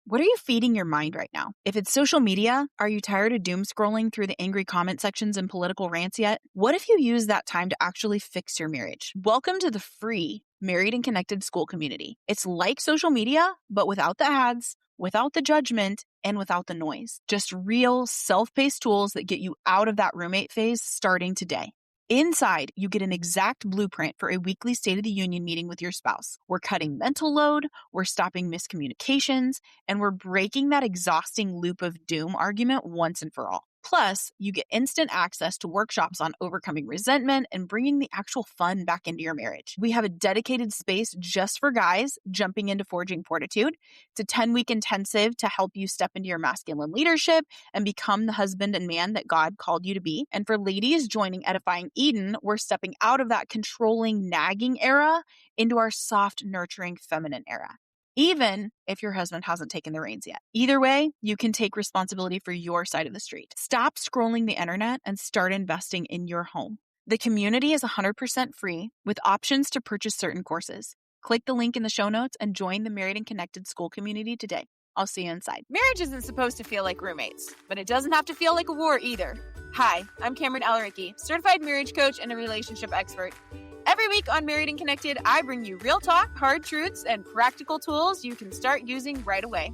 What are you feeding your mind right now? If it's social media, are you tired of doom scrolling through the angry comment sections and political rants yet? What if you use that time to actually fix your marriage? Welcome to the free Married and Connected School Community. It's like social media, but without the ads, without the judgment, and without the noise. Just real self-paced tools that get you out of that roommate phase starting today. Inside, you get an exact blueprint for a weekly State of the Union meeting with your spouse. We're cutting mental load, we're stopping miscommunications, and we're breaking that exhausting loop of doom argument once and for all. Plus, you get instant access to workshops on overcoming resentment and bringing the actual fun back into your marriage. We have a dedicated space just for guys jumping into forging fortitude. It's a 10-week intensive to help you step into your masculine leadership and become the husband and man that God called you to be. And for ladies joining Edifying Eden, we're stepping out of that controlling, nagging era into our soft, nurturing, feminine era, even if your husband hasn't taken the reins yet. Either way, you can take responsibility for your side of the street. Stop scrolling the internet and start investing in your home. The community is 100% free with options to purchase certain courses. Click the link in the show notes and join the Married and Connected School Community today. I'll see you inside. Marriage isn't supposed to feel like roommates, but it doesn't have to feel like a war either. Hi, I'm Kameran Alareqi, certified marriage coach and a relationship expert. Every week on Married and Connected, I bring you real talk, hard truths, and practical tools you can start using right away.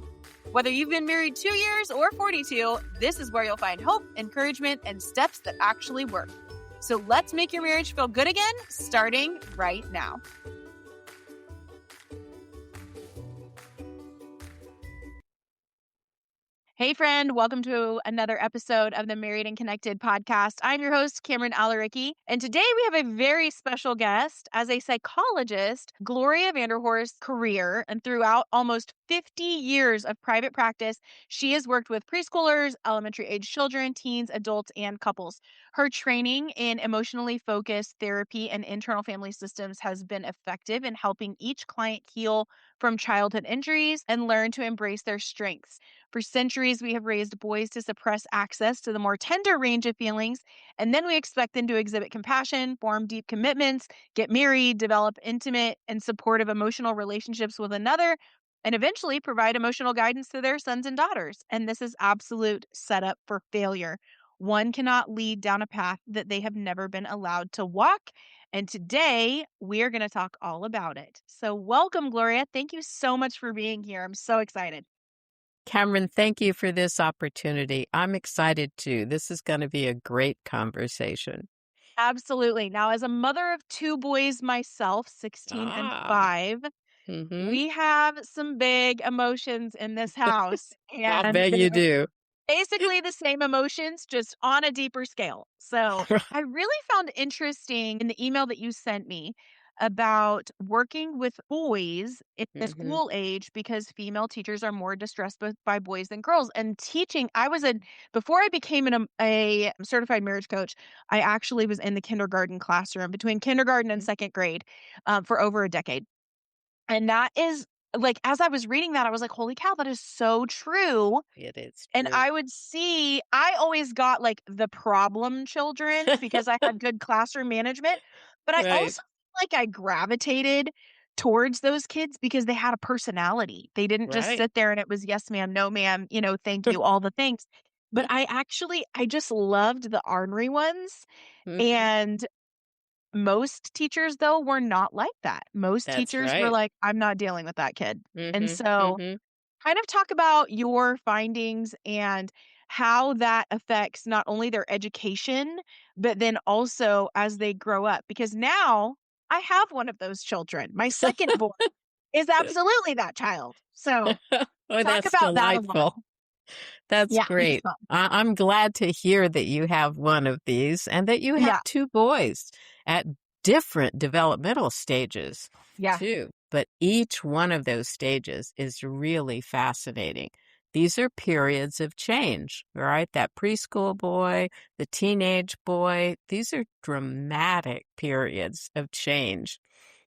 Whether you've been married 2 years or 42, this is where you'll find hope, encouragement, and steps that actually work. So let's make your marriage feel good again, starting right now. Hey friend, welcome to another episode of the Married and Connected podcast. I'm your host, Kameran Alareqi, and today we have a very special guest. As a psychologist, Gloria Vanderhorst's career and throughout almost 50 years of private practice, she has worked with preschoolers, elementary age children, teens, adults, and couples. Her training in emotionally focused therapy and internal family systems has been effective in helping each client heal from childhood injuries and learn to embrace their strengths. For centuries, we have raised boys to suppress access to the more tender range of feelings, and then we expect them to exhibit compassion, form deep commitments, get married, develop intimate and supportive emotional relationships with another, and eventually provide emotional guidance to their sons and daughters. And this is absolute setup for failure. One cannot lead down a path that they have never been allowed to walk. And today, we are going to talk all about it. So welcome, Gloria. Thank you so much for being here. I'm so excited. Kameran, thank you for this opportunity. I'm excited too. This is going to be a great conversation. Absolutely. Now, as a mother of 2 boys myself, 16 and 5, we have some big emotions in this house. I'll And bet you do. basically the same emotions, just on a deeper scale. So I really found interesting in the email that you sent me about working with boys in the school age because female teachers are more distressed by boys than girls. And teaching, before I became a certified marriage coach, I actually was in the kindergarten classroom between kindergarten and second grade for over a decade. And that is like, as I was reading that, I was like, holy cow, that is so true. It is And true. I always got like the problem children because I had good classroom management, but I also feel like I gravitated towards those kids because they had a personality. They didn't just sit there and it was yes, ma'am, no, ma'am, thank you, all the things. But I just loved the ornery ones. And most teachers, though, were not like that. Most That's teachers were right. like, I'm not dealing with that kid. And so kind of talk about your findings and how that affects not only their education, but then also as they grow up. Because now I have one of those children. My second boy is absolutely that child. So Oh, talk that's about that a little. delightful. That's Yeah, it's great. fun. I'm glad to hear that you have one of these and that you have Yeah. 2 boys at different developmental stages Yeah. too. But each one of those stages is really fascinating. These are periods of change, right? That preschool boy, the teenage boy, these are dramatic periods of change.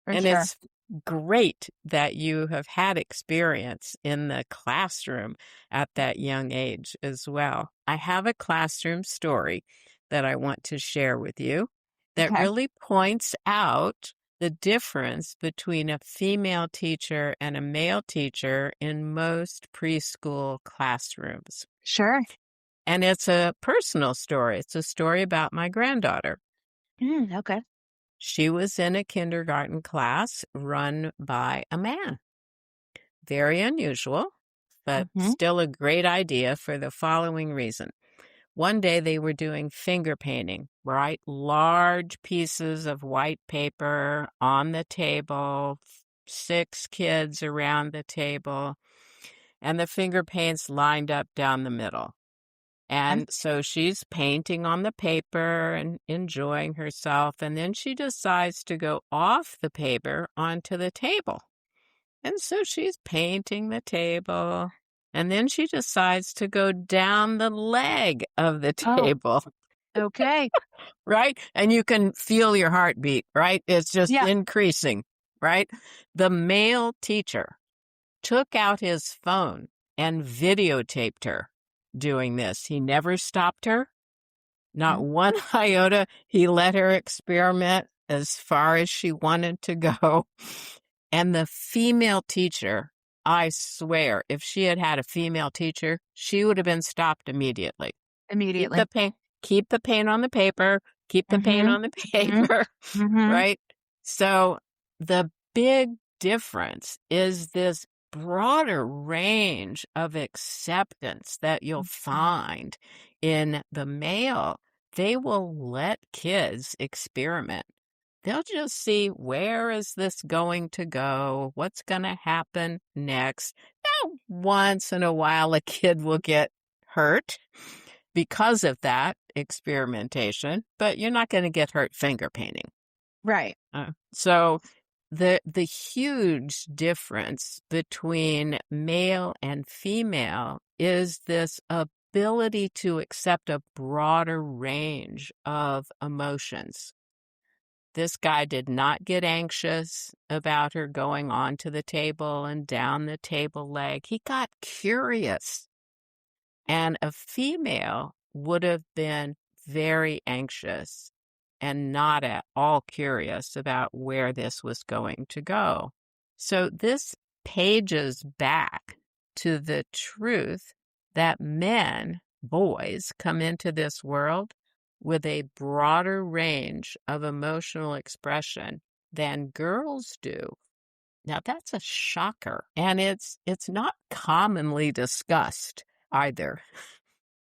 For sure. It's great that you have had experience in the classroom at that young age as well. I have a classroom story that I want to share with you that Okay. really points out the difference between a female teacher and a male teacher in most preschool classrooms. Sure. And it's a personal story. It's a story about my granddaughter. Okay. She was in a kindergarten class run by a man. Very unusual, but still a great idea for the following reason. One day they were doing finger painting, right? Large pieces of white paper on the table, 6 kids around the table, and the finger paints lined up down the middle. And so she's painting on the paper and enjoying herself, and then she decides to go off the paper onto the table. And so she's painting the table, and then she decides to go down the leg of the table. Okay. Right? And you can feel your heartbeat, right? It's just increasing, right? The male teacher took out his phone and videotaped her doing this. He never stopped her, not one iota. He let her experiment as far as she wanted to go. And the female teacher, I swear, if she had had a female teacher, she would have been stopped immediately. Immediately. Keep the paint on the paper, keep the paint on the paper, right? So the big difference is this broader range of acceptance that you'll find in the male. They will let kids experiment. They'll just see, where is this going to go? What's going to happen next? Now, once in a while, a kid will get hurt because of that experimentation, but you're not going to get hurt finger painting. Right. So the huge difference between male and female is this ability to accept a broader range of emotions. This guy did not get anxious about her going onto the table and down the table leg. He got curious. And a female would have been very anxious and not at all curious about where this was going to go. So this pages back to the truth that men, boys, come into this world with a broader range of emotional expression than girls do. Now, that's a shocker, and it's not commonly discussed either.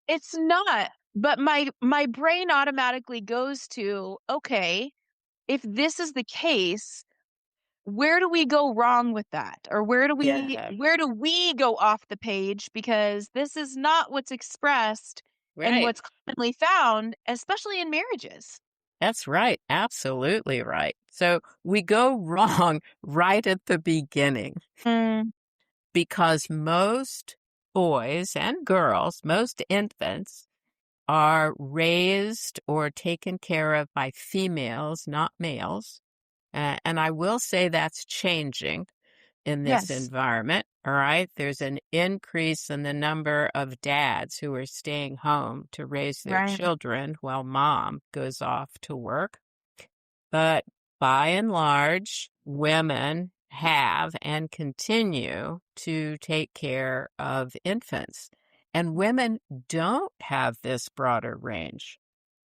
It's not, but my brain automatically goes to, okay, if this is the case, where do we go wrong with that? Or where do we go off the page, because this is not what's expressed and what's commonly found, especially in marriages. That's right. Absolutely right. So we go wrong right at the beginning because most boys and girls, most infants, are raised or taken care of by females, not males. And I will say that's changing in this environment. All right. There's an increase in the number of dads who are staying home to raise their children while mom goes off to work. But by and large, women have and continue to take care of infants. And women don't have this broader range.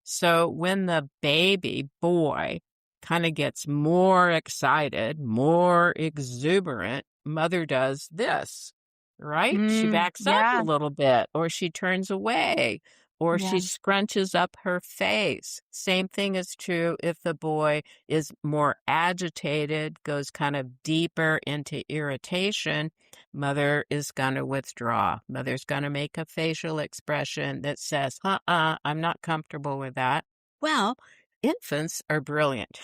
So when the baby boy kind of gets more excited, more exuberant, mother does this, right? She backs up a little bit, or she turns away, or she scrunches up her face. Same thing is true if the boy is more agitated, goes kind of deeper into irritation. Mother is going to withdraw. Mother's going to make a facial expression that says, I'm not comfortable with that. Well, infants are brilliant.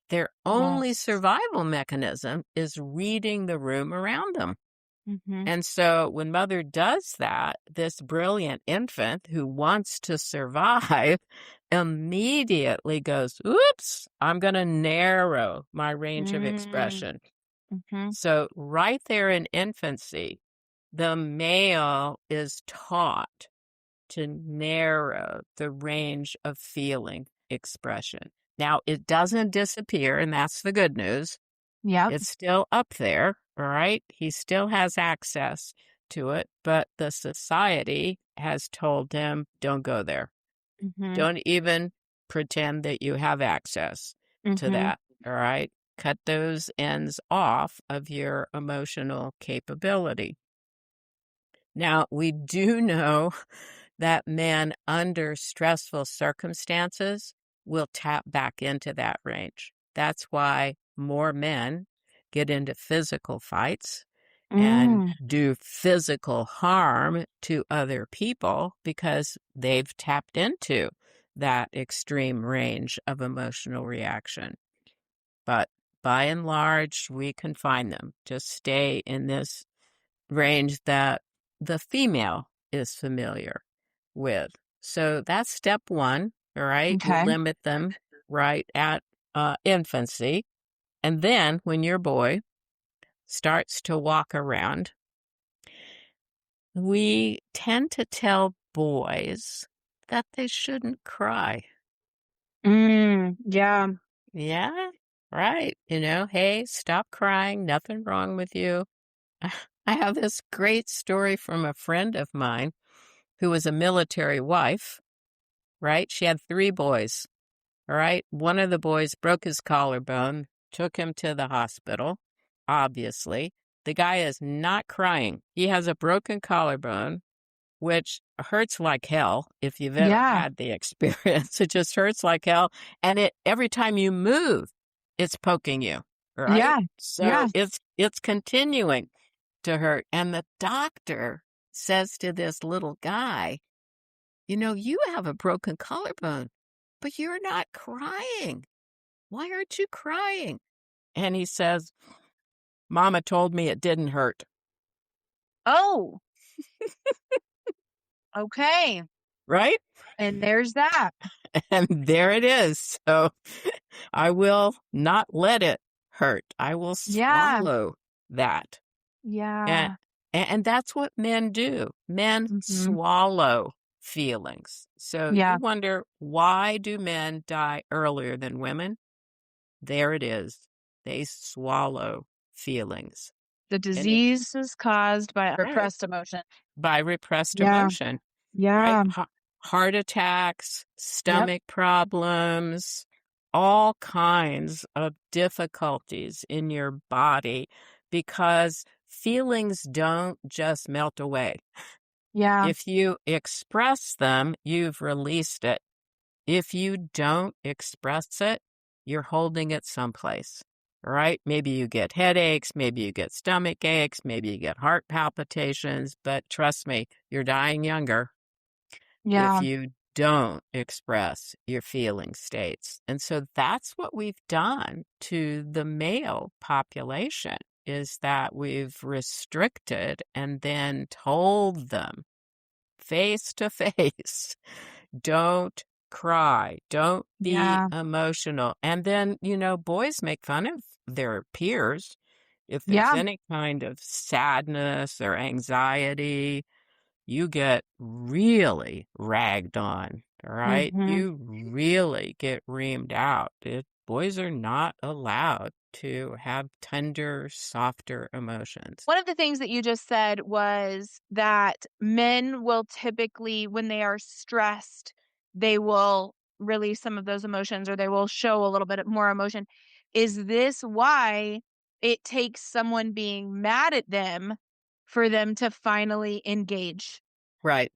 Their only survival mechanism is reading the room around them. And so when mother does that, this brilliant infant who wants to survive immediately goes, oops, I'm going to narrow my range of expression. So right there in infancy, the male is taught to narrow the range of feeling expression. Now, it doesn't disappear, and that's the good news. Yep. It's still up there, all right? He still has access to it, but the society has told him, don't go there. Mm-hmm. Don't even pretend that you have access to that, all right? Cut those ends off of your emotional capability. Now, we do know that men under stressful circumstances will tap back into that range. That's why more men get into physical fights and do physical harm to other people because they've tapped into that extreme range of emotional reaction. But by and large, we confine them. Just stay in this range that the female is familiar with. So that's step one, all right? You Okay. limit them right at infancy. And then when your boy starts to walk around, we tend to tell boys that they shouldn't cry. Yeah. Yeah, right. Hey, stop crying. Nothing wrong with you. I have this great story from a friend of mine who was a military wife, right? She had 3 boys, all right? One of the boys broke his collarbone, took him to the hospital, obviously. The guy is not crying. He has a broken collarbone, which hurts like hell if you've ever had the experience. It just hurts like hell. And every time you move, it's poking you, right? Yeah. So it's continuing to hurt. And the doctor says to this little guy, you have a broken collarbone, but you're not crying. Why aren't you crying? And he says, Mama told me it didn't hurt. Oh, okay. Right? And there's that. And there it is. So I will not let it hurt. I will swallow that. Yeah. And that's what men do. Men swallow feelings. So you wonder, why do men die earlier than women? There it is. They swallow feelings. The disease is caused by repressed emotion. By repressed emotion. Yeah. Right? Heart attacks, stomach problems, all kinds of difficulties in your body because feelings don't just melt away. Yeah. If you express them, you've released it. If you don't express it, you're holding it someplace, right? Maybe you get headaches, maybe you get stomach aches, maybe you get heart palpitations, but trust me, you're dying younger if you don't express your feeling states. And so that's what we've done to the male population, is that we've restricted and then told them face to face, don't cry, don't be emotional. And then, boys make fun of their peers if there's any kind of sadness or anxiety. You get really ragged on, all right? You really get reamed out. Boys are not allowed to have tender, softer emotions. One of the things that you just said was that men will typically, when they are stressed, they will release some of those emotions or they will show a little bit more emotion. Is this why it takes someone being mad at them for them to finally engage? Right.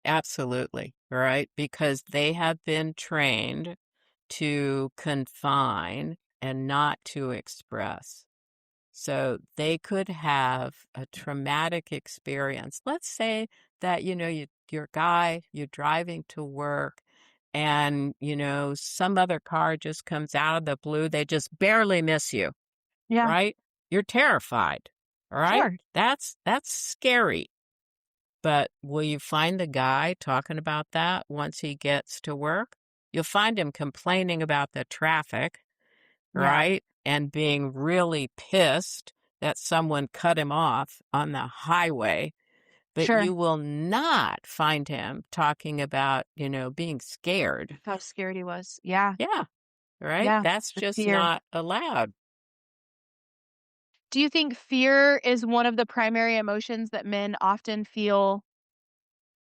Absolutely. Right. Because they have been trained to confine and not to express. So they could have a traumatic experience. Let's say that, you're driving to work and, some other car just comes out of the blue. They just barely miss you, Yeah. right? You're terrified, all right? Sure. That's scary. But will you find the guy talking about that once he gets to work? You'll find him complaining about the traffic, right? And being really pissed that someone cut him off on the highway. But you will not find him talking about, being scared. How scared he was. Yeah. Yeah. right? Yeah, That's the just fear. not allowed. Do you think fear is one of the primary emotions that men often feel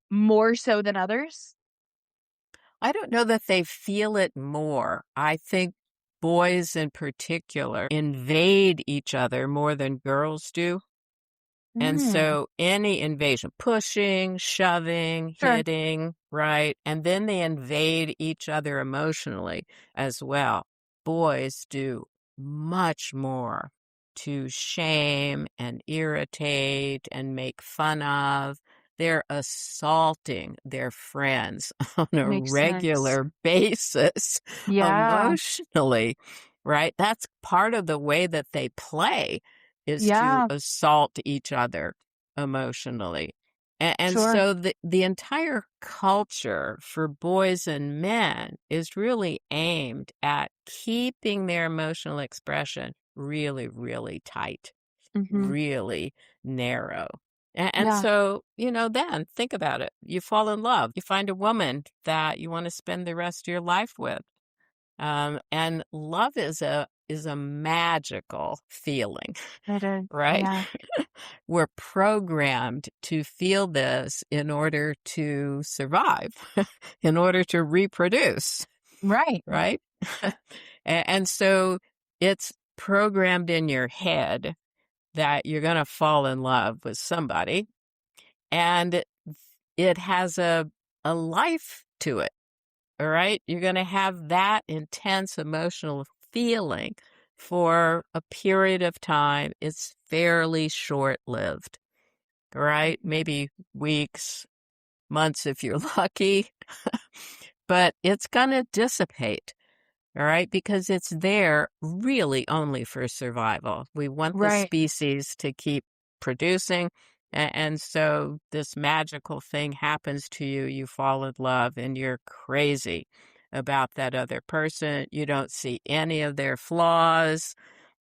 more so than others? I don't know that they feel it more. I think boys in particular invade each other more than girls do. And Mm, so any invasion, pushing, shoving, sure. hitting, right? And then they invade each other emotionally as well. Boys do much more to shame and irritate and make fun of. They're assaulting their friends on a Makes sense. regular basis Yeah. emotionally, right? That's part of the way that they play is to Yeah. assault each other emotionally. And Sure. so the entire culture for boys and men is really aimed at keeping their emotional expression really, really tight, Mhm. really narrow. And Yeah. so, then think about it. You fall in love. You find a woman that you want to spend the rest of your life with. And love is a magical feeling, It is. right? Yeah. We're programmed to feel this in order to survive, in order to reproduce, Right. right? And so it's programmed in your head that you're going to fall in love with somebody, and it has a life to it. All right. You're going to have that intense emotional feeling for a period of time. It's fairly short lived, right? Maybe weeks, months if you're lucky, but it's going to dissipate. All right, because it's there really only for survival. We want the Right. species to keep producing. And so this magical thing happens to you. You fall in love and you're crazy about that other person. You don't see any of their flaws.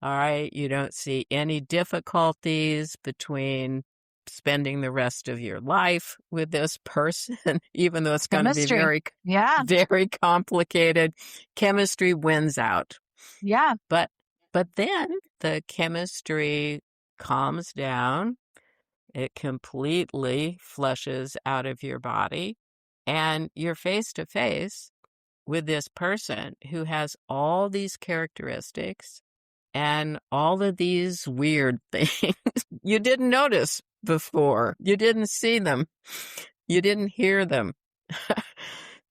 All right. You don't see any difficulties between spending the rest of your life with this person, even though it's going to be Chemistry. very, Yeah. very complicated. Chemistry wins out. Yeah. But then the chemistry calms down. It completely flushes out of your body, and you're face to face with this person who has all these characteristics and all of these weird things you didn't notice before. You didn't see them. You didn't hear them.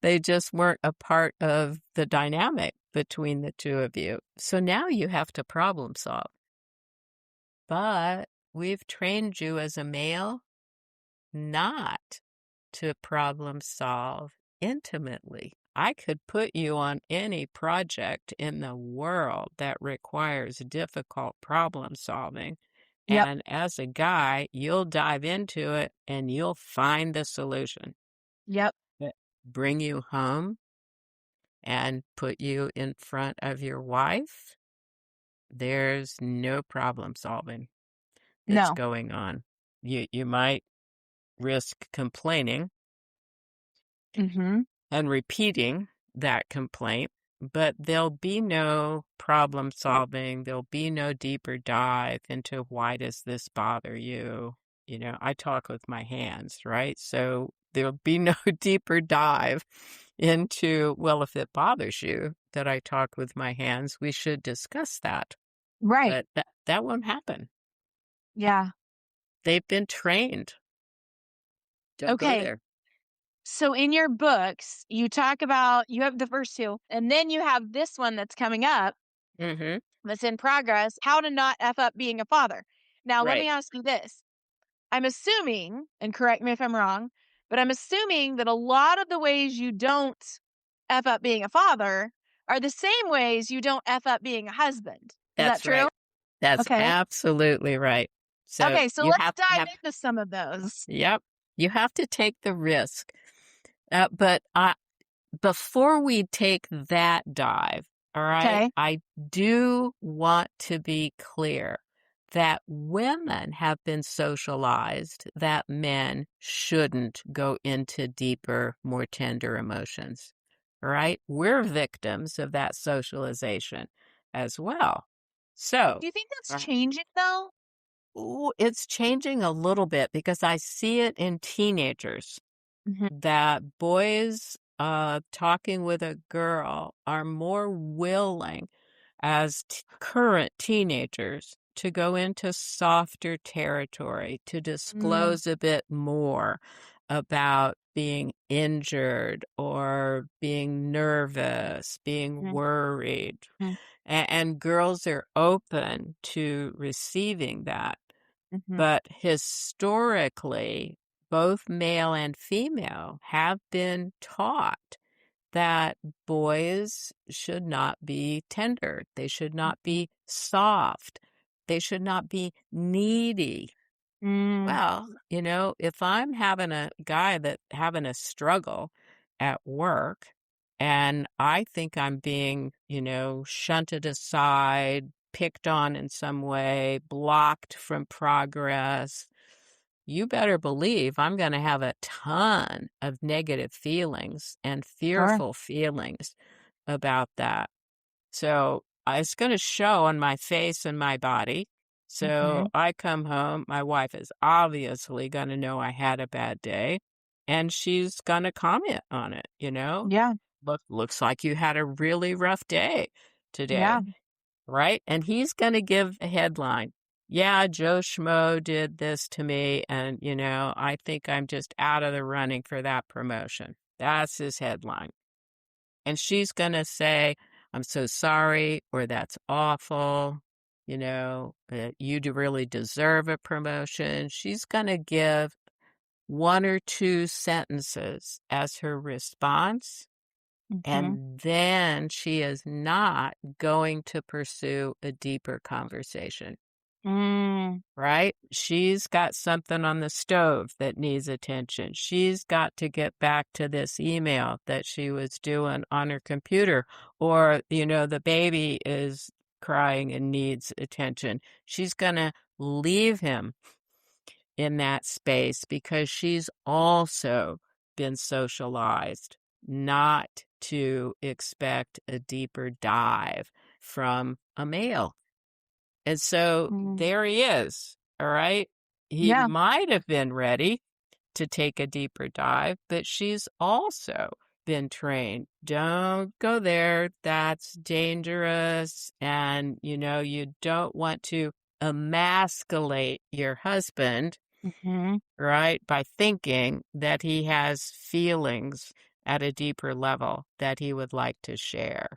They just weren't a part of the dynamic between the two of you. So now you have to problem solve. But we've trained you as a male not to problem solve intimately. I could put you on any project in the world that requires difficult problem solving. Yep. And as a guy, you'll dive into it and you'll find the solution. Yep. But bring you home and put you in front of your wife, there's no problem solving that's No. going on. You might risk complaining Mhm. and repeating that complaint, but there'll be no problem solving. There'll be no deeper dive into why does this bother you? I talk with my hands, right? So there'll be no deeper dive into, well, if it bothers you that I talk with my hands, we should discuss that. Right. But that won't happen. Yeah. They've been trained. Don't go Okay. there. So in your books, you talk about you have the first two, and then you have this one that's coming up Mm-hmm. that's in progress, how to not F up being a father. Now, let me Right. ask you this. I'm assuming, and correct me if I'm wrong, but I'm assuming that a lot of the ways you don't F up being a father are the same ways you don't F up being a husband. Is that That's true? right. That's Okay. absolutely right. So Okay, so you let's have to dive have, into some of those. yep, you have to take the risk. But before we take that dive, all right, Okay. I do want to be clear that women have been socialized that men shouldn't go into deeper, more tender emotions. right? We're victims of that socialization as well. So, Do you think that's changing though? ooh, it's changing a little bit because I see it in teenagers Mm-hmm. that boys talking with a girl are more willing as current teenagers to go into softer territory, to disclose a bit more about being injured or being nervous, being worried. And girls are open to receiving that. Mm-hmm. But historically, both male and female have been taught that boys should not be tender. They should not be soft. They should not be needy. Mm. Well, if I'm having a guy that having a struggle at work and I think I'm being, shunted aside, picked on in some way, blocked from progress, you better believe I'm going to have a ton of negative feelings and Sure. fearful feelings about that. So it's going to show on my face and my body. Mm-hmm. So I come home, my wife is obviously going to know I had a bad day, and she's going to comment on it, Yeah. Looks like you had a really rough day today, Yeah. right? And he's going to give a headline. Yeah, Joe Schmo did this to me, and, I think I'm just out of the running for that promotion. That's his headline. And she's going to say, I'm so sorry, or that's awful, you really deserve a promotion. She's going to give one or two sentences as her response, Mm-hmm. and then she is not going to pursue a deeper conversation. Mm. Right? She's got something on the stove that needs attention. She's got to get back to this email that she was doing on her computer. Or, the baby is crying and needs attention. She's going to leave him in that space because she's also been socialized not to expect a deeper dive from a male. And so Mm. there he is, all right? He Yeah. might have been ready to take a deeper dive, but she's also been trained. Don't go there. That's dangerous. And, you don't want to emasculate your husband, Mm-hmm. right? By thinking that he has feelings at a deeper level that he would like to share.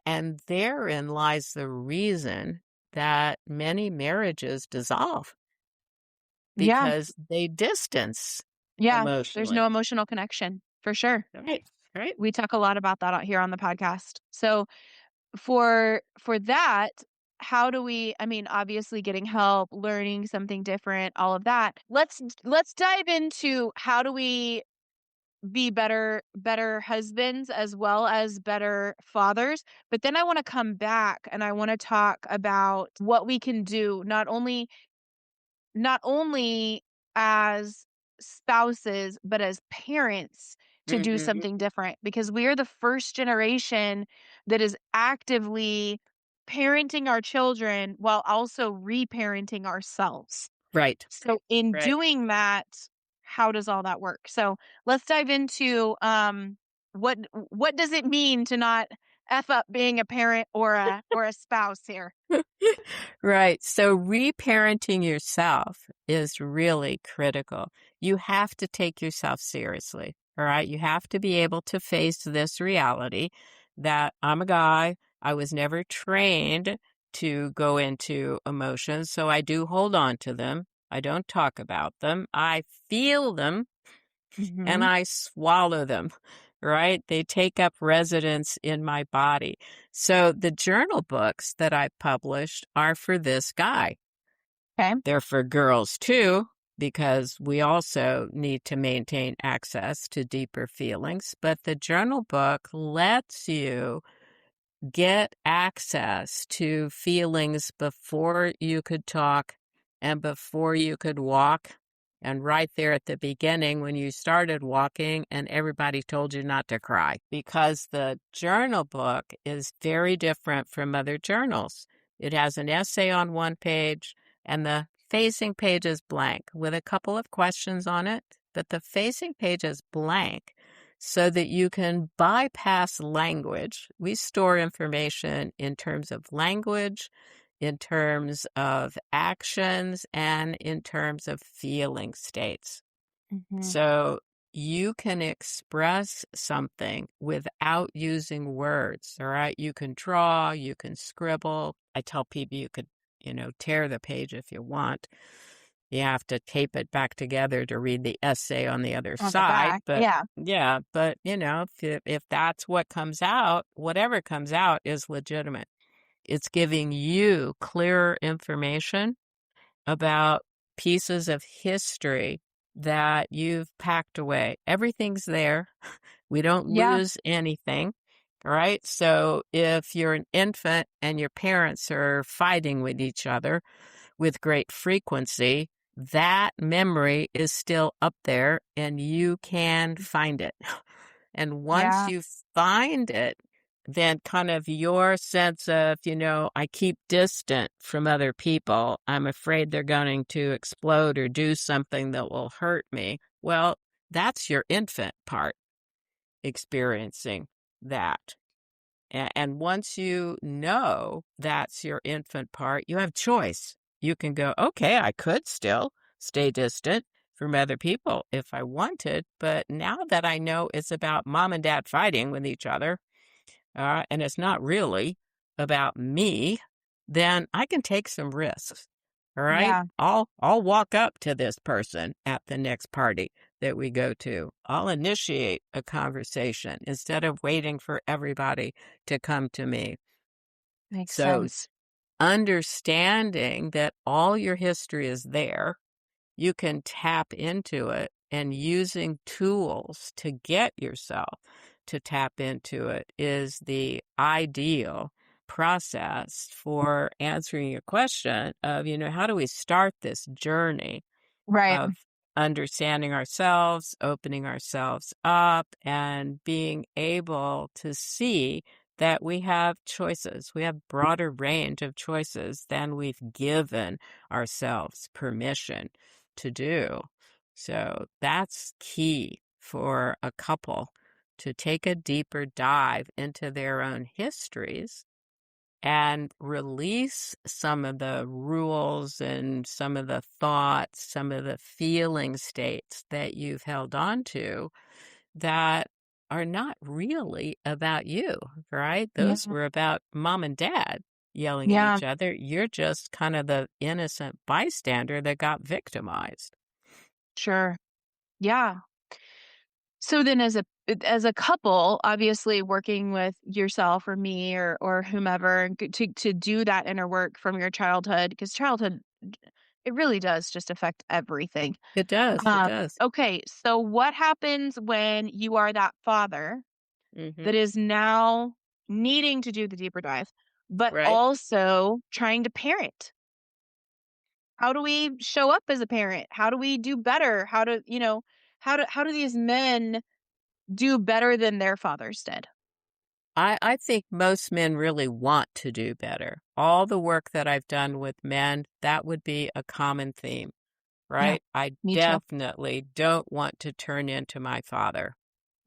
And therein lies the reason that many marriages dissolve Yeah. because they distance Yeah. There's emotionally. no emotional connection for sure. Right, right. We talk a lot about that out here on the podcast. So for that, how do we, I mean, obviously getting help, learning something different, all of that. Let's dive into how do we be better husbands as well as better fathers. But then I want to come back and I want to talk about what we can do not only as spouses, but as parents to do Mhm. something different because we are the first generation that is actively parenting our children while also reparenting ourselves. Right, So in right. doing that, how does all that work? So let's dive into what does it mean to not F up being a parent or a spouse here? Right. So reparenting yourself is really critical. You have to take yourself seriously. All right. You have to be able to face this reality that I'm a guy. I was never trained to go into emotions. So I do hold on to them. I don't talk about them. I feel them and Mhm. I swallow them, right? They take up residence in my body. So the journal books that I published are for this guy. Okay. They're for girls too, because we also need to maintain access to deeper feelings. But the journal book lets you get access to feelings before you could talk and before you could walk And right there at the beginning, when you started walking and everybody told you not to cry, because the journal book is very different from other journals. It has an essay on one page, and the facing page is blank with a couple of questions on it, but the facing page is blank so that you can bypass language. We store information in terms of language, in terms of actions, and in terms of feeling states. Mm-hmm. So you can express something without using words, all right? You can draw, you can scribble. I tell people you could, tear the page if you want. You have to tape it back together to read the essay on the other On the side. back. But Yeah. yeah, but if that's what comes out, whatever comes out is legitimate. It's giving you clearer information about pieces of history that you've packed away. Everything's there. We don't Yeah. lose anything, right? So if you're an infant and your parents are fighting with each other with great frequency, that memory is still up there and you can find it. And once Yeah. you find it, then kind of your sense of, I keep distant from other people. I'm afraid they're going to explode or do something that will hurt me. Well, that's your infant part experiencing that. And once you know that's your infant part, you have choice. You can go, okay, I could still stay distant from other people if I wanted, but now that I know it's about mom and dad fighting with each other, and it's not really about me, then I can take some risks. All right. Yeah. I'll walk up to this person at the next party that we go to. I'll initiate a conversation instead of waiting for everybody to come to me. Makes So sense. understanding that all your history is there, you can tap into it, and using tools to get yourself to tap into it is the ideal process for answering your question of, how do we start this journey Right. of understanding ourselves, opening ourselves up, and being able to see that we have choices. We have broader range of choices than we've given ourselves permission to do. So that's key for a couple to take a deeper dive into their own histories and release some of the rules and some of the thoughts, some of the feeling states that you've held on to that are not really about you, right? Yeah. Those were about mom and dad yelling at Yeah. each other. You're just kind of the innocent bystander that got victimized. Sure. Yeah. So then as a couple, obviously working with yourself or me or whomever to do that inner work from your childhood, because childhood, it really does just affect everything. It does. It Um, does. okay, so what happens when you are that father Mm-hmm. that is now needing to do the deeper dive, but Right. also trying to parent? How do we show up as a parent? How do we do better? How do these men do better than their fathers did? I think most men really want to do better. All the work that I've done with men, that would be a common theme, Yeah, right? I me too. definitely don't want to turn into my father.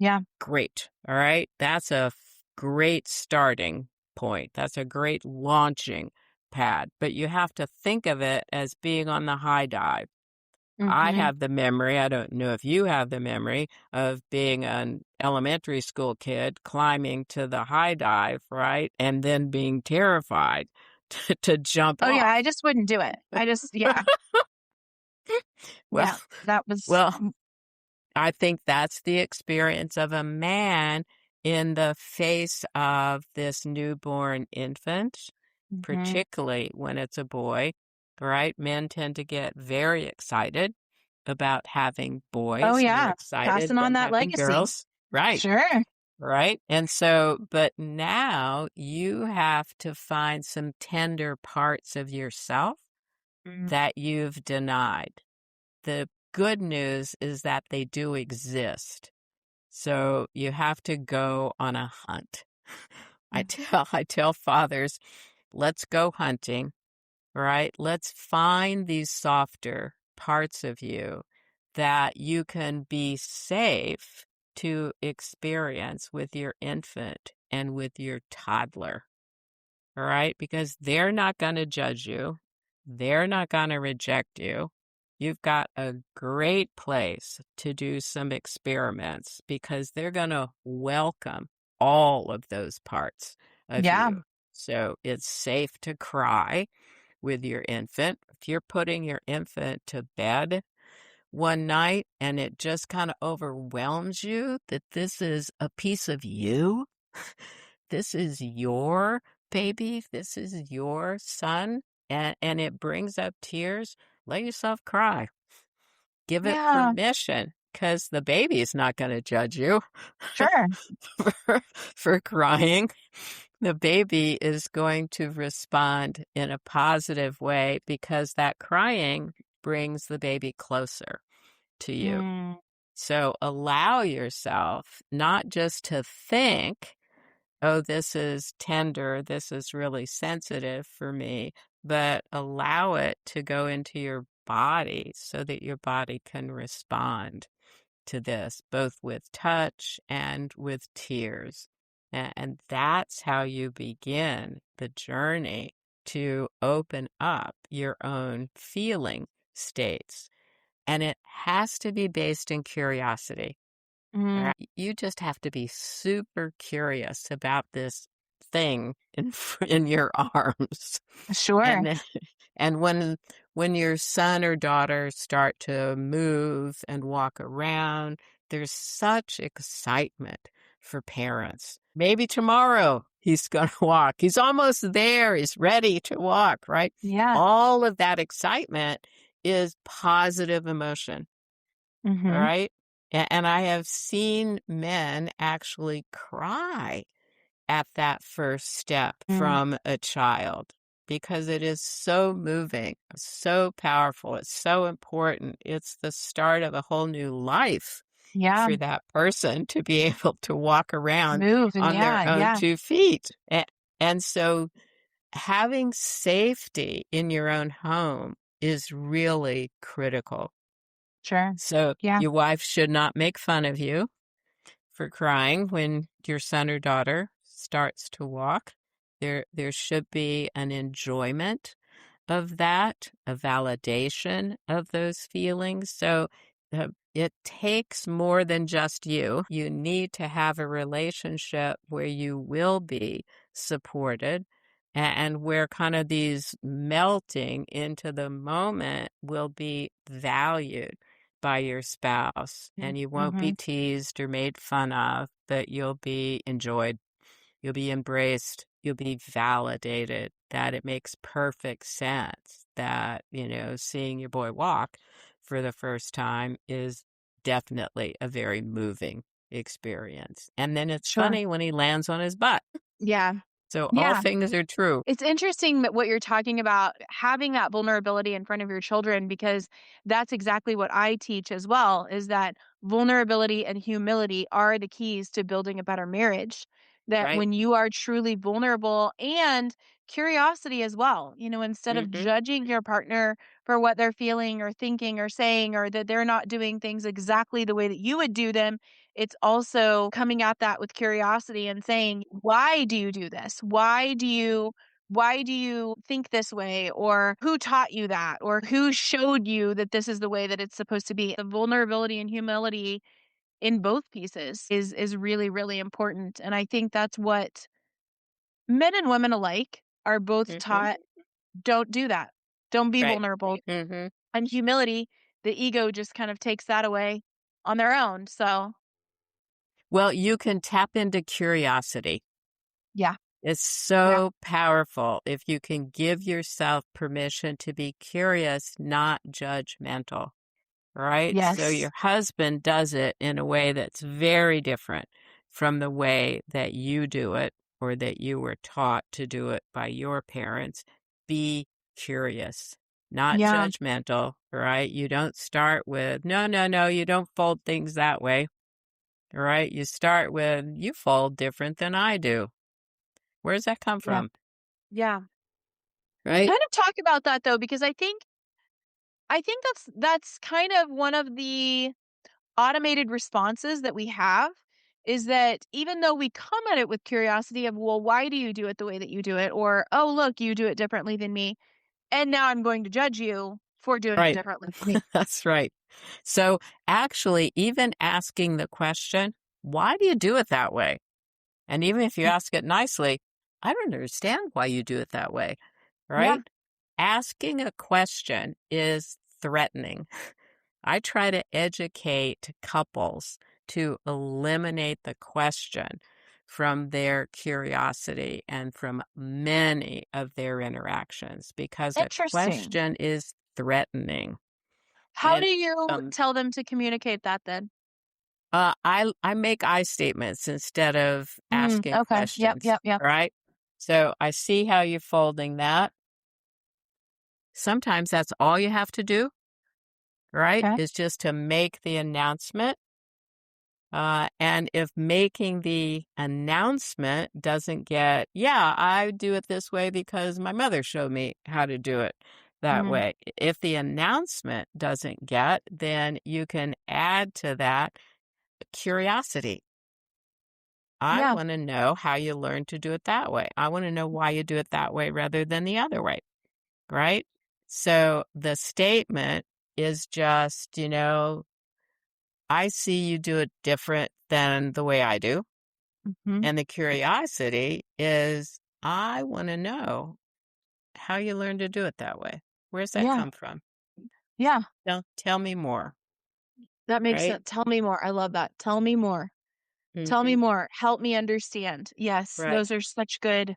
Yeah. Great. All right. That's a great starting point. That's a great launching pad. But you have to think of it as being on the high dive. I Mhm. have the memory, I don't know if you have the memory, of being an elementary school kid climbing to the high dive, right? And then being terrified to jump Oh, yeah, I off. just wouldn't do it. Yeah, Well, yeah, that was well, I think that's the experience of a man in the face of this newborn infant, mhm. particularly when it's a boy, right? Men tend to get very excited about having Oh, boys, more yeah, excited passing on than that having legacy. girls. Right, Sure. right. And so, but now you have to find some tender parts of yourself Mm, that you've denied. The good news is that they do exist. So you have to go on a hunt. I tell fathers, let's go hunting, right? Let's find these softer parts of you that you can be safe to experience with your infant and with your toddler, all right? Because they're not going to judge you. They're not going to reject you. You've got a great place to do some experiments because they're going to welcome all of those parts of Yeah. you. So it's safe to cry with your infant. If you're putting your infant to bed one night and it just kind of overwhelms you that this is a piece of you, this is your baby, this is your son, and it brings up tears, let yourself cry. Give it Yeah. permission because the baby is not going to judge you Sure. for crying. The baby is going to respond in a positive way because that crying brings the baby closer to you. Mm. So allow yourself not just to think, oh, this is tender, this is really sensitive for me, but allow it to go into your body so that your body can respond to this, both with touch and with tears. And that's how you begin the journey to open up your own feeling states. And it has to be based in curiosity. Mm. You just have to be super curious about this thing in your arms. Sure. And then, and when your son or daughter start to move and walk around, there's such excitement for parents. Maybe tomorrow he's going to walk. He's almost there. He's ready to walk, right? Yeah. All of that excitement is positive emotion. All Mm-hmm. right. And I have seen men actually cry at that first step Mm. from a child because it is so moving, so powerful. It's so important. It's the start of a whole new life Yeah. for that person to be able to walk around Move and on their yeah, own yeah. 2 feet. And so having safety in your own home is really critical. Sure. So Yeah. your wife should not make fun of you for crying when your son or daughter starts to walk. There should be an enjoyment of that, a validation of those feelings. So it takes more than just you. You need to have a relationship where you will be supported and where kind of these melting into the moment will be valued by your spouse, and you won't Mm-hmm. be teased or made fun of, but you'll be enjoyed. You'll be embraced. You'll be validated that it makes perfect sense that, seeing your boy walk for the first time is definitely a very moving experience. And then it's Sure. funny when he lands on his butt. Yeah. So all Yeah. things are true. It's interesting that what you're talking about, having that vulnerability in front of your children, because that's exactly what I teach as well, is that vulnerability and humility are the keys to building a better marriage. That Right? when you are truly vulnerable, and curiosity as well, instead of Mm-hmm. judging your partner for what they're feeling or thinking or saying, or that they're not doing things exactly the way that you would do them, it's also coming at that with curiosity and saying, why do you do this? Why do you think this way? Or who taught you that? Or who showed you that this is the way that it's supposed to be? The vulnerability and humility in both pieces is really, really important. And I think that's what men and women alike are both Mm-hmm. taught. Don't do that. Don't be Right. vulnerable. Mm-hmm. And humility, the ego just kind of takes that away on their own. So Well, you can tap into curiosity. yeah. It's Yeah. so powerful if you can give yourself permission to be curious, not judgmental, right? So Yes. your husband does it in a way that's very different from the way that you do it or that you were taught to do it by your parents. Be curious. not judgmental, right? You don't start with, no, you don't fold things that way, right? You start with, you fold different than I do. Where does that come from? Yeah. Right? Kind of talk about that though, because I think that's kind of one of the automated responses that we have is that even though we come at it with curiosity of, well, why do you do it the way that you do it? Or, oh, look, you do it differently than me. And now I'm going to judge you for doing it Right. differently than me. That's right. So actually, even asking the question, why do you do it that way? And even if you ask it nicely, I don't understand why you do it that way, Yeah. right? Asking a question is threatening. I try to educate couples to eliminate the question from their curiosity and from many of their interactions because a Interesting. question is threatening. How And do you tell them to communicate that then? I make I statements instead of asking Okay. Yep. questions, Yep. Yep. right? So I see how you're folding that. Sometimes that's all you have to do, right? Okay. Is just to make the announcement. And if making the announcement doesn't get, yeah, I do it this way because my mother showed me how to do it that Mm, way. If the announcement doesn't get, then you can add to that curiosity. I yeah. want to know how you learned to do it that way. I want to know why you do it that way rather than the other way, right? So the statement is just, I see you do it different than the way I do. Hmm. And the curiosity is, I want to know how you learned to do it that way. Where's that Yeah. come from? Yeah. Tell me more, That makes right? sense. Tell me more. I love that. Tell me more. Tell me Hmm. more. Help me understand. Yes, Right. those are such good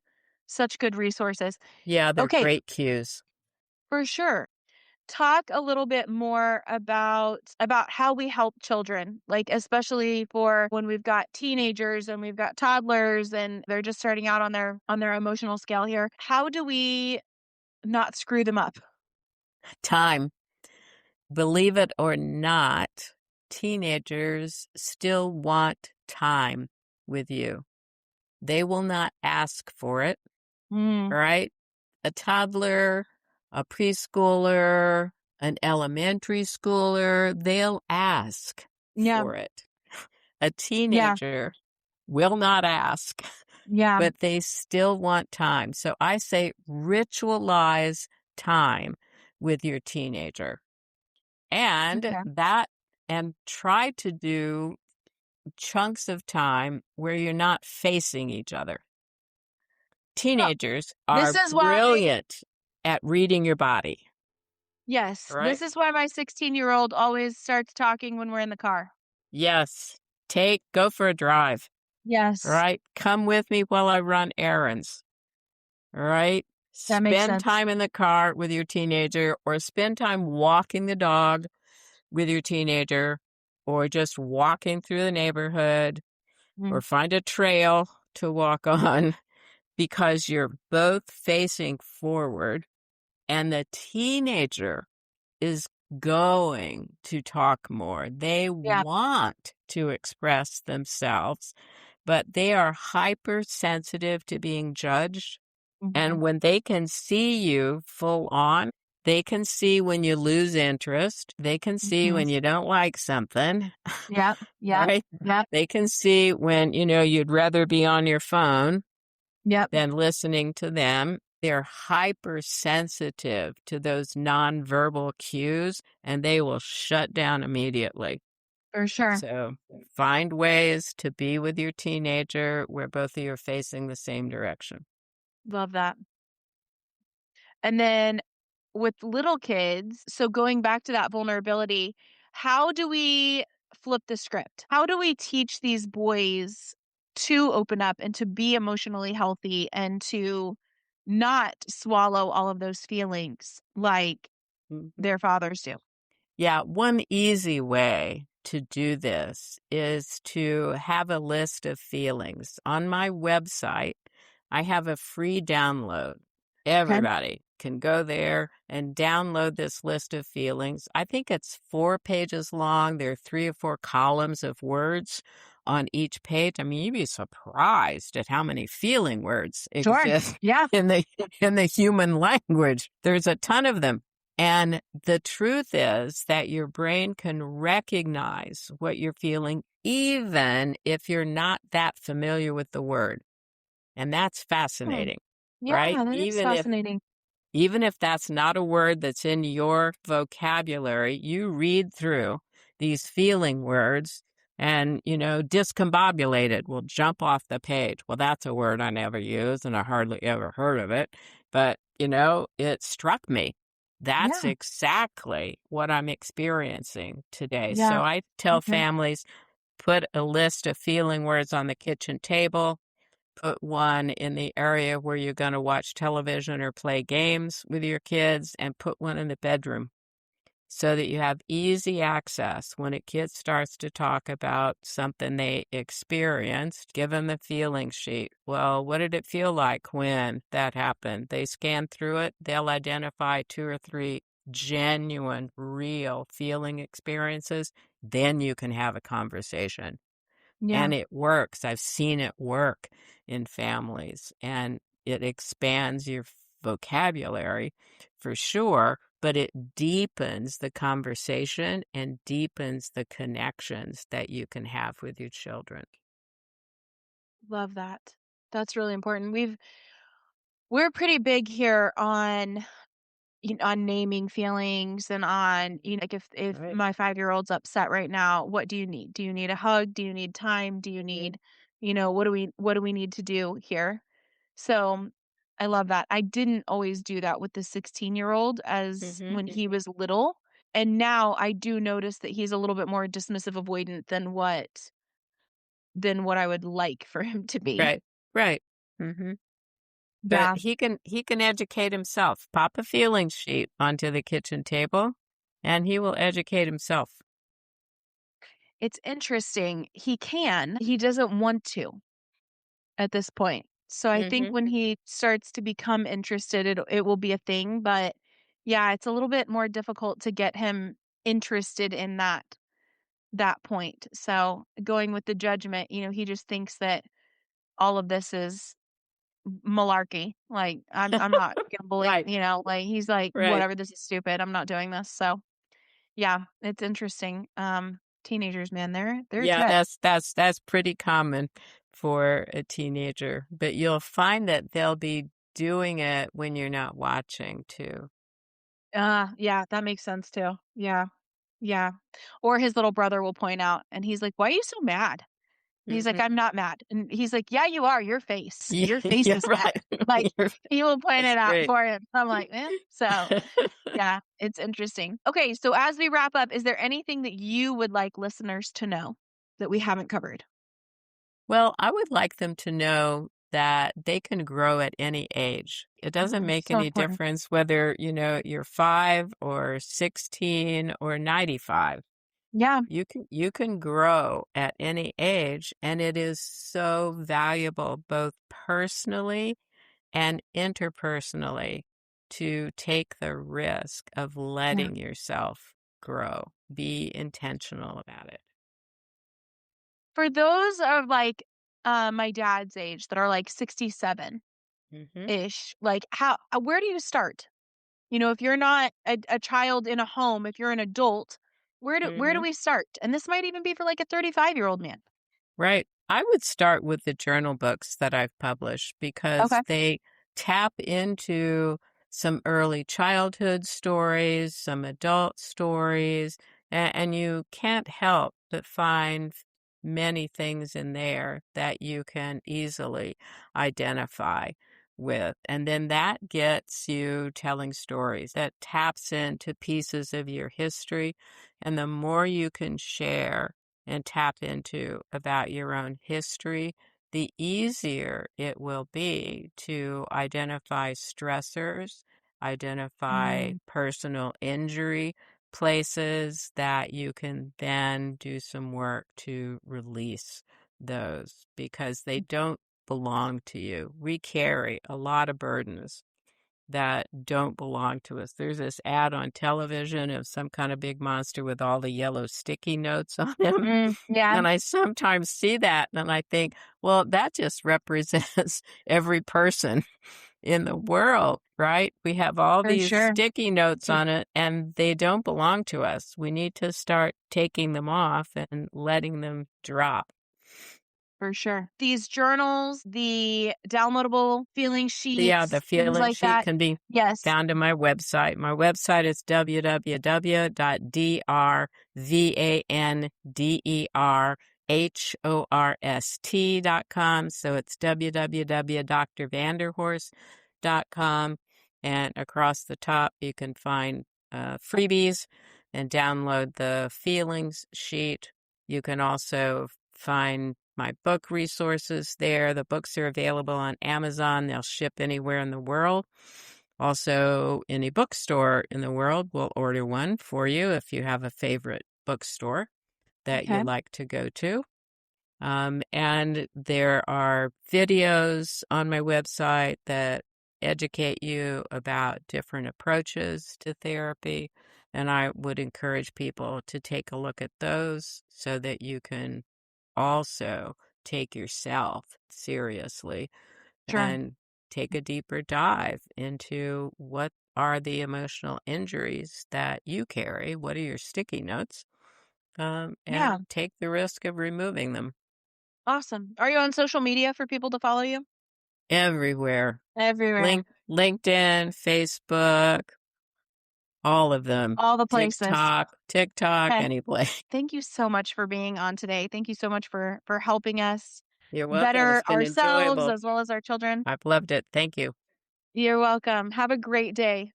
resources. Yeah, they're Okay, great cues. for sure. Talk a little bit more about how we help children, like especially for when we've got teenagers and we've got toddlers and they're just starting out on their emotional scale here. How do we not screw them up? Time. Believe it or not, teenagers still want time with you. They will not ask for it, Mm, right? A toddler, a preschooler, an elementary schooler, they'll ask yeah, for it. A yeah, teenager will not ask, yeah. but they still want time. So I say ritualize time with your teenager. And Okay. and try to do chunks of time where you're not facing each other. Oh, Teenagers this are is why brilliant at reading your body, yes, right? this is why my 16-year-old always starts talking when we're in the car. Yes. Go for a drive, Yes, right? Come with me while I run errands, right? that makes Spend sense. time in the car with your teenager or spend time walking the dog with your teenager or just walking through the neighborhood or Mm, find a trail to walk on because you're both facing forward and the teenager is going to talk more. They yeah. want to express themselves, but they are hypersensitive to being judged. Mhm. And when they can see you full on, they can see when you lose interest. They can see Mhm. when you don't like something, Yep, yep, right? yep, They can see when, you'd rather be on your phone yep, than listening to them. They're hypersensitive to those nonverbal cues and they will shut down immediately. for sure. So find ways to be with your teenager where both of you are facing the same direction. Love that. And then with little kids, so going back to that vulnerability, how do we flip the script? How do we teach these boys to open up and to be emotionally healthy and to not swallow all of those feelings like Mhm. their fathers do? Yeah, one easy way to do this is to have a list of feelings. On my website, I have a free download. Okay. Everybody can go there and download this list of feelings. I think it's 4 pages long. There are 3 or 4 columns of words on each page. I mean, you'd be surprised at how many feeling words Sure. exist Yeah. in the human language. There's a ton of them. And the truth is that your brain can recognize what you're feeling even if you're not that familiar with the word. And that's Hmm. fascinating, Yeah, right? that is fascinating. Even if that's not a word that's in your vocabulary, you read through these feeling words and, discombobulated will jump off the page. Well, that's a word I never use and I hardly ever heard of it. But, it struck me. That's Yeah. exactly what I'm experiencing today. Yeah. So I tell Okay. families, put a list of feeling words on the kitchen table. Put one in the area where you're going to watch television or play games with your kids, and put one in the bedroom so that you have easy access when a kid starts to talk about something they experienced. Give them the feeling sheet. Well, what did it feel like when that happened? They scan through it. They'll identify 2 or 3 genuine, real feeling experiences. Then you can have a conversation. Yeah. And it works. I've seen it work in families, and it expands your vocabulary for sure, but it deepens the conversation and deepens the connections that you can have with your children. Love that. That's really important. We're pretty big here on on naming feelings and on like if Right. my 5-year-old's upset right now, what do you need? Do you need a hug? Do you need time? Do you need, what do we need to do here? So I love that. I didn't always do that with the 16-year-old as Mm-hmm. when he was little. And now I do notice that he's a little bit more dismissive avoidant than what I would like for him to be. Right. Right. Mm-hmm. But Yeah. he can educate himself. Pop a feeling sheet onto the kitchen table, and he will educate himself. It's interesting. He can. He doesn't want to at this point. So I think Mm-hmm. when he starts to become interested, it will be a thing. But yeah, it's a little bit more difficult to get him interested in that point. So going with the judgment, he just thinks that all of this is malarkey. Like I'm not gonna believe, Right. like he's like, Right. whatever, this is stupid. I'm not doing this. So yeah, it's interesting. Teenagers, man, they're a Yeah, trip. that's pretty common for a teenager, but you'll find that they'll be doing it when you're not watching too. Yeah, that makes sense too. Yeah. Yeah. Or his little brother will point out and he's like, "Why are you so mad?" And he's like, Mhm. "I'm not mad." And he's like, "Yeah, you are. Your face. Yeah, Your face yeah, is mad." right. Like You're he will point That's it out great. for him. I'm like, "Eh." So, yeah, it's interesting. Okay, so as we wrap up, is there anything that you would like listeners to know that we haven't covered? Well, I would like them to know that they can grow at any age. It doesn't make So any important. difference whether, you're 5 or 16 or 95. Yeah. You can grow at any age, and it is so valuable both personally and interpersonally to take the risk of Yeah. letting yourself grow. Be intentional about it. For those of like my dad's age that are like 67 Hmm. ish, like where do you start? If you're not a child in a home, if you're an adult, where do Hmm. we start? And this might even be for like a 35-year-old man. Right. I would start with the journal books that I've published because Okay. they tap into some early childhood stories, some adult stories, and you can't help but find many things in there that you can easily identify with. And then that gets you telling stories, that taps into pieces of your history. And the more you can share and tap into about your own history, the easier it will be to identify stressors, identify Mm, personal injury, places that you can then do some work to release those because they don't belong to you. We carry a lot of burdens that don't belong to us. There's this ad on television of some kind of big monster with all the yellow sticky notes on him. Yeah, And I sometimes see that and I think, well, that just represents every person in the world, right? We have all for these sure. sticky notes on it and they don't belong to us. We need to start taking them off and letting them drop. For sure. These journals, the downloadable feeling Yeah, the sheets, things feeling like sheet that. can be Yes. found on my website. My website is www.drvanderhorst.com. So it's www.drvanderhorst.com. And across the top, you can find freebies and download the feelings sheet. You can also find my book resources there. The books are available on Amazon. They'll ship anywhere in the world. Also, any bookstore in the world will order one for you if you have a favorite bookstore that you like to go to. And there are videos on my website that educate you about different approaches to therapy. And I would encourage people to take a look at those so that you can also take yourself seriously Sure. and take a deeper dive into what are the emotional injuries that you carry, what are your sticky notes, and take the risk of removing them. Awesome. Are you on social media for people to follow you? Everywhere. Everywhere. LinkedIn, Facebook, all of them. All the places. TikTok, Okay. any place. Thank you so much for being on today. Thank you so much for helping us You're welcome. better It's been ourselves enjoyable. as well as our children. I've loved it. Thank you. You're welcome. Have a great day.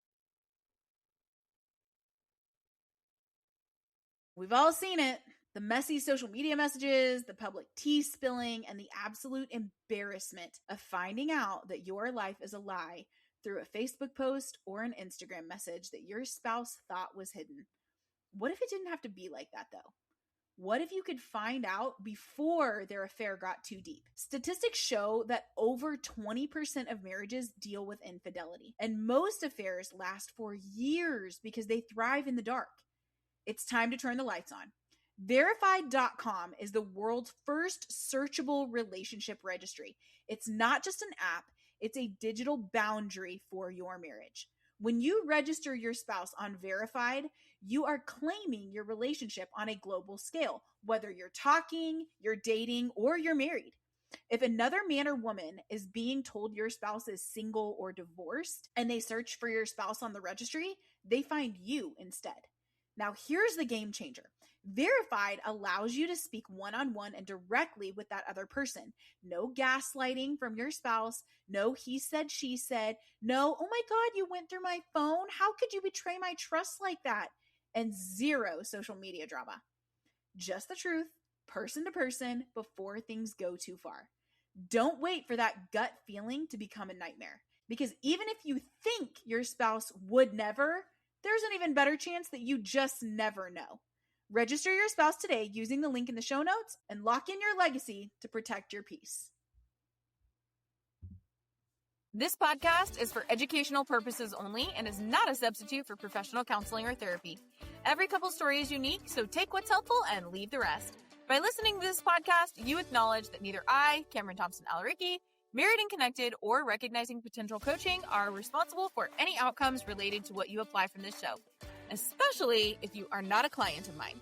We've all seen it. The messy social media messages, the public tea spilling, and the absolute embarrassment of finding out that your life is a lie through a Facebook post or an Instagram message that your spouse thought was hidden. What if it didn't have to be like that, though? What if you could find out before their affair got too deep? Statistics show that over 20% of marriages deal with infidelity, and most affairs last for years because they thrive in the dark. It's time to turn the lights on. Verified.com is the world's first searchable relationship registry. It's not just an app, it's a digital boundary for your marriage. When you register your spouse on Verified, you are claiming your relationship on a global scale, whether you're talking, you're dating, or you're married. If another man or woman is being told your spouse is single or divorced and they search for your spouse on the registry, they find you instead. Now, here's the game changer. Verified allows you to speak one-on-one and directly with that other person. No gaslighting from your spouse. No he said, she said. No, oh my God, you went through my phone. How could you betray my trust like that? And zero social media drama. Just the truth, person to person, before things go too far. Don't wait for that gut feeling to become a nightmare. Because even if you think your spouse would never, there's an even better chance that you just never know. Register your spouse today using the link in the show notes and lock in your legacy to protect your peace. This podcast is for educational purposes only and is not a substitute for professional counseling or therapy. Every couple story is unique, so take what's helpful and leave the rest. By listening to this podcast, you acknowledge that neither I, Kameran Alareqi, Married and Connected, or Recognizing Potential Coaching are responsible for any outcomes related to what you apply from this show, especially if you are not a client of mine.